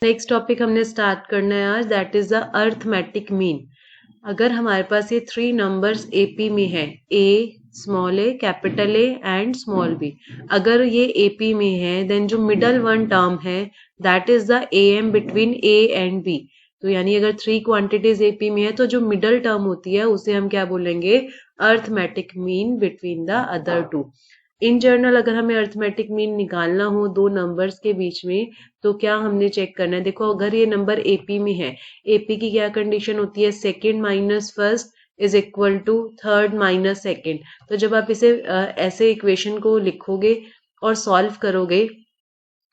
Next topic हमने start करना है आज, that is the arithmetic mean. अगर हमारे पास ये 3 नंबर्स एपी में है, A, small A, capital A and small B, अगर ये एपी में है देन जो मिडल वन टर्म है that is the AM between A and B. तो यानी अगर 3 क्वांटिटीज एपी में है तो जो मिडल टर्म होती है उसे हम क्या बोलेंगे, arithmetic mean between the other two. In general अगर हमें अर्थमेटिक मीन निकालना हो दो नंबर्स के बीच में तो क्या हमने चेक करना है, देखो अगर ये नंबर एपी में है, एपी की क्या कंडीशन होती है, second minus first is equal to third minus second. तो जब आप इसे ऐसे इक्वेशन को लिखोगे और सॉल्व करोगे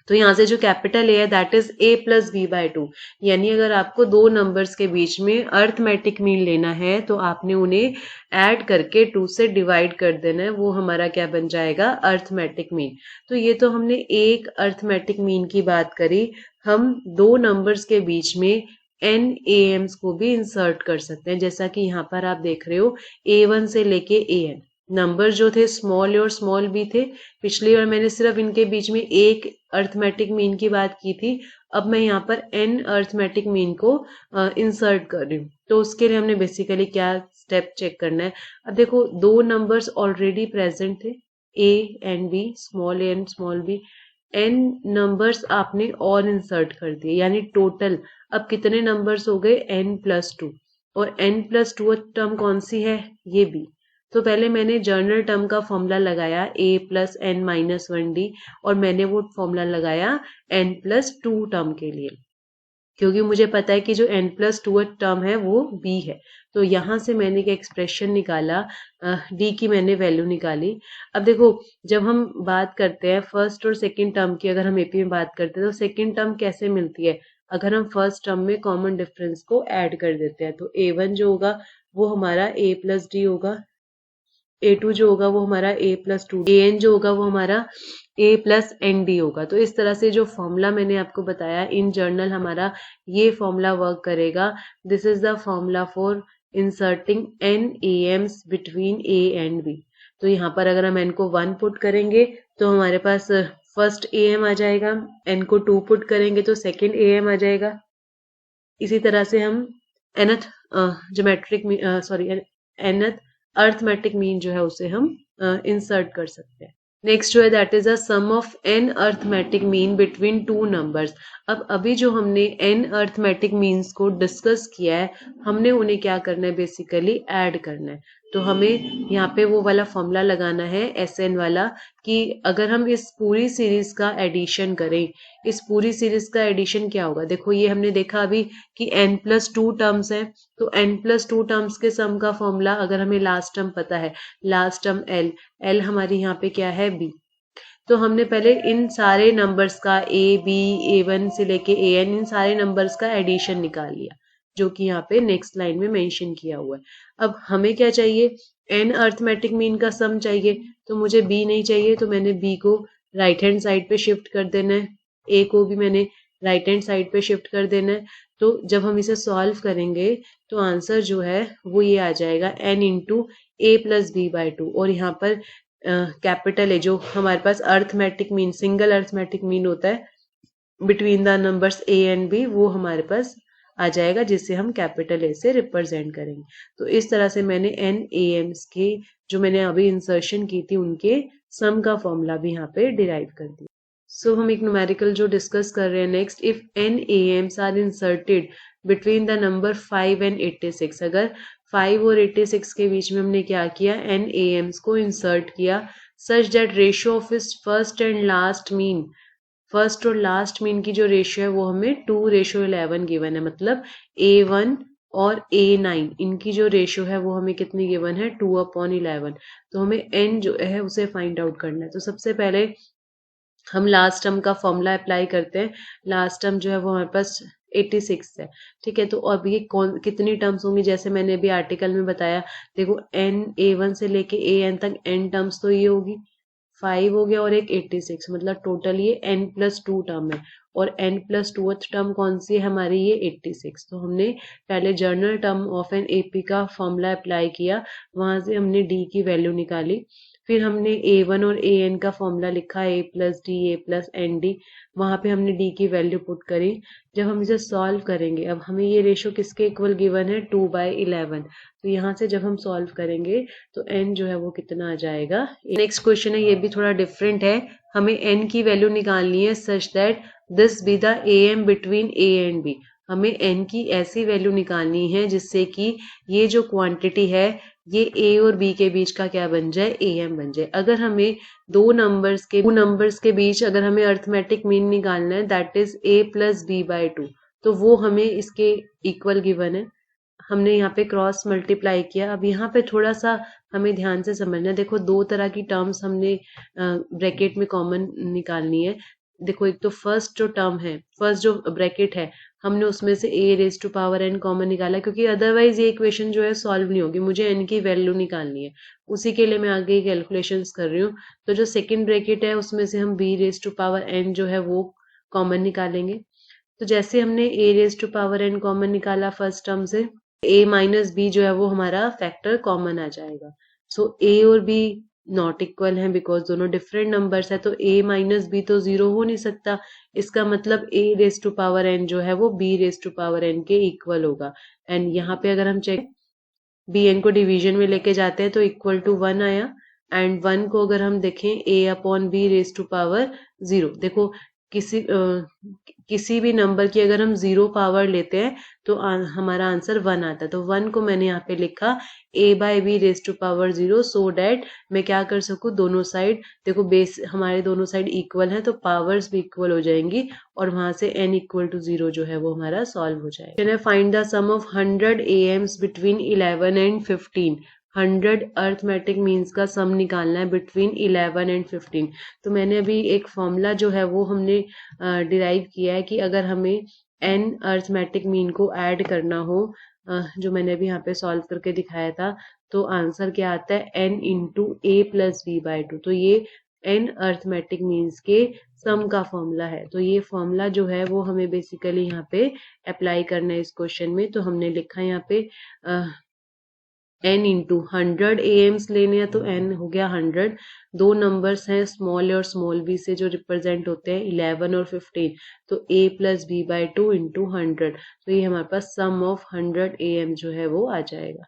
तो यहाँ से जो कैपिटल ए है that is A plus B by two. यानी अगर आपको दो नंबर्स के बीच में अर्थमेटिक मीन लेना है तो आपने उन्हें ऐड करके 2 से डिवाइड कर देना है, वो हमारा क्या बन जाएगा, अर्थमेटिक मीन। तो ये तो हमने एक अर्थमेटिक मीन की बात करी। हम दो नंबर्स के बीच में एन ए एम्स को भी इंसर्ट कर सकते हैं, जैसा कि यहाँ पर आप देख रहे हो A1 से लेके AN नंबर जो थे स्मॉल ए और स्मॉल बी थे। पिछली बार मैंने सिर्फ इनके बीच में एक अर्थमेटिक मीन की बात की थी, अब मैं यहाँ पर एन अर्थमेटिक मीन को इंसर्ट कर रही हूँ। तो उसके लिए हमने बेसिकली क्या स्टेप चेक करना है, अब देखो दो नंबर्स ऑलरेडी प्रेजेंट थे, A and B, small A and small B. N numbers आपने और इंसर्ट कर दिए, यानी टोटल अब कितने नंबर्स हो गए, एन प्लस टू। और एन प्लस टू टर्म कौन सी है, ये बी। तो पहले मैंने जर्नल टर्म का फॉर्मूला लगाया A plus N minus one D, और मैंने वो फॉर्मूला लगाया एन प्लस टू टर्म के लिए, क्योंकि मुझे पता है कि जो एन प्लस टू टर्म है वो बी है। तो यहाँ से मैंने एक एक्सप्रेशन निकाला, डी की मैंने वैल्यू निकाली। अब देखो जब हम बात करते हैं फर्स्ट और सेकंड टर्म की, अगर हम एपी में बात करते हैं तो सेकंड टर्म कैसे मिलती है, अगर हम फर्स्ट टर्म में कॉमन डिफरेंस को ऐड कर देते हैं तो ए वन जो होगा वो हमारा ए प्लस डी होगा, A2 जो होगा वो हमारा A प्लस टू, AN जो होगा वो हमारा A प्लस ND होगा। तो इस तरह से जो फॉर्मूला मैंने आपको बताया इन जर्नल हमारा ये फॉर्मूला वर्क करेगा। This is the formula for inserting n AMs between A and B। तो यहाँ पर अगर हम n को 1 पुट करेंगे तो हमारे पास फर्स्ट AM आ जाएगा, n को 2 पुट करेंगे तो सेकेंड AM आ जाएगा। इसी तरह से हम nth geometric sorry nth arithmetic mean जो है उसे हम इंसर्ट कर सकते हैं। नेक्स्ट जो है that is a sum of N arithmetic mean between two numbers. अब अभी जो हमने एन अर्थमेटिक मीन्स को डिस्कस किया है, हमने उन्हें क्या करना है, बेसिकली ऐड करना है। तो हमें यहाँ पे वो वाला फॉर्मूला लगाना है एस एन वाला, कि अगर हम इस पूरी सीरीज का एडिशन करें, इस पूरी सीरीज का एडिशन क्या होगा, देखो ये हमने देखा अभी कि n प्लस टू टर्म्स है, तो n प्लस टू टर्म्स के सम का फॉर्मूला अगर हमें लास्ट टर्म पता है, लास्ट टर्म l, l हमारी यहाँ पे क्या है b। तो हमने पहले इन सारे नंबर्स का a b a1 से लेके an इन सारे नंबर्स का एडिशन निकाल लिया, जो कि यहाँ पे नेक्स्ट लाइन में मेंशन किया हुआ है। अब हमें क्या चाहिए, n अर्थमेटिक मीन का सम चाहिए, तो मुझे b नहीं चाहिए, तो मैंने b को राइट हैंड साइड पे शिफ्ट कर देना है, a को भी मैंने राइट हैंड साइड पे शिफ्ट कर देना है। तो जब हम इसे सॉल्व करेंगे तो आंसर जो है वो ये आ जाएगा n into A plus B by two. और यहाँ पर कैपिटल ए जो हमारे पास arithmetic mean, single arithmetic mean होता है between the numbers A and B, वो हमारे पास आ जाएगा, जिससे हम कैपिटल ए से रिप्रेजेंट करेंगे। तो इस तरह से मैंने एन ए एम्स के जो मैंने अभी इंसर्शन की थी उनके सम का फॉर्मूला भी यहाँ पे डिराइव कर दिया। सो हम एक न्यूमेरिकल जो डिस्कस कर रहे हैं next, if n A Ms are inserted between the number 5 and 86, अगर 5 और 86 के बीच में हमने क्या किया, एन ए एम्स को इंसर्ट किया, सच दैट रेशियो ऑफ इस first and last mean, first और लास्ट मीन की जो रेशियो है वो हमें 2:11 गिवन है, मतलब A1 और A9 इनकी जो रेशियो है वो हमें कितनी गिवन है, 2/11। तो हमें n जो है उसे फाइंड आउट करना है। तो सबसे पहले हम लास्ट टर्म का फॉर्मूला अप्लाई करते हैं। लास्ट टर्म जो है वो हमारे पास 86 है, ठीक है। तो अब ये कौन कितनी टर्म्स होंगी, जैसे मैंने अभी आर्टिकल में बताया, देखो n A1 से लेके AN तक n टर्म्स तो ये होगी, 5 हो गया और एक 86, मतलब टोटल ये n प्लस टू टर्म है। और n प्लस टू टर्म कौन सी है हमारी, ये 86। तो हमने पहले journal term of an AP का फॉर्मूला अप्लाई किया, वहां से हमने d की वैल्यू निकाली, फिर हमने A1 और AN का फॉर्मूला लिखा, A+D वहां पे हमने D की वैल्यू पुट करी। जब हम इसे सॉल्व करेंगे, अब हमें ये रेशो किसके इक्वल गिवन है, 2/11। तो यहाँ से जब हम सॉल्व करेंगे तो n जो है वो कितना आ जाएगा। नेक्स्ट क्वेश्चन है, ये भी थोड़ा डिफरेंट है। हमें n की वैल्यू निकालनी है such that this be the AM between A and B। हमें n की ऐसी वैल्यू निकालनी है जिससे कि ये जो क्वांटिटी है ये A और B के बीच का क्या बन जाए, AM बन जाए। अगर हमें दो नंबर्स के बीच अगर हमें अर्थमेटिक मीन निकालना है, दैट इज A+B/2, तो वो हमें इसके इक्वल गिवन है। हमने यहाँ पे क्रॉस मल्टीप्लाई किया। अब यहाँ पे थोड़ा सा हमें ध्यान से समझना है। देखो, दो तरह की टर्म्स हमने ब्रैकेट में कॉमन निकालनी है। देखो, एक तो फर्स्ट जो ब्रैकेट है, हमने उसमें से A⁴n कॉमन निकाला, क्योंकि अदरवाइज ये इक्वेशन जो है सॉल्व नहीं होगी। मुझे n की वैल्यू निकालनी है, उसी के लिए मैं आगे कैलकुलेशंस कर रही हूँ। तो जो सेकंड ब्रैकेट है उसमें से हम B⁴n जो है वो कॉमन निकालेंगे। तो जैसे हमने A⁴n कॉमन निकाला फर्स्ट टर्म से, A-B जो है वो हमारा फैक्टर कॉमन आ जाएगा। सो A और B नॉट इक्वल हैं बिकॉज दोनों डिफरेंट नंबर्स है, तो A-B तो जीरो हो नहीं सकता। इसका मतलब A⁴n जो है वो B⁴n के इक्वल होगा। एंड यहाँ पे अगर हम चेक bn को डिवीजन में लेके जाते हैं तो इक्वल टू 1 आया। एंड 1 को अगर हम देखें A/B⁴0, देखो किसी भी नंबर की अगर हम 0 पावर लेते हैं तो हमारा आंसर 1 आता है। तो 1 को मैंने यहाँ पे लिखा A/B⁴0, सो डैट मैं क्या कर सकूँ, दोनों साइड, देखो बेस हमारे दोनों साइड इक्वल है तो पावर्स भी इक्वल हो जाएंगी और वहां से n = 0 जो है वो हमारा सॉल्व हो जाएगा। Find the sum of 100 AMs between 11 and 15। 100 arithmetic means का सम निकालना है बिटवीन 11 एंड 15। तो मैंने अभी एक फॉर्मूला जो है वो हमने डिराइव किया है कि अगर हमें n अर्थमेटिक मीन को ऐड करना हो, जो मैंने अभी यहाँ पे सॉल्व करके दिखाया था, तो आंसर क्या आता है, n × A+B/2। तो ये n अर्थमेटिक मीन्स के सम का फॉर्मूला है। तो ये फॉर्मूला जो है वो हमें बेसिकली यहाँ पे अप्लाई करना है इस क्वेश्चन में। तो हमने लिखा यहाँ पे n × 100 AMs लेने हैं तो n हो गया 100। दो नंबर्स हैं स्मॉल और स्मॉल b से जो रिप्रेजेंट होते हैं 11 और 15, तो A+B/2 × 100। तो ये हमारे पास सम ऑफ 100 AM जो है वो आ जाएगा।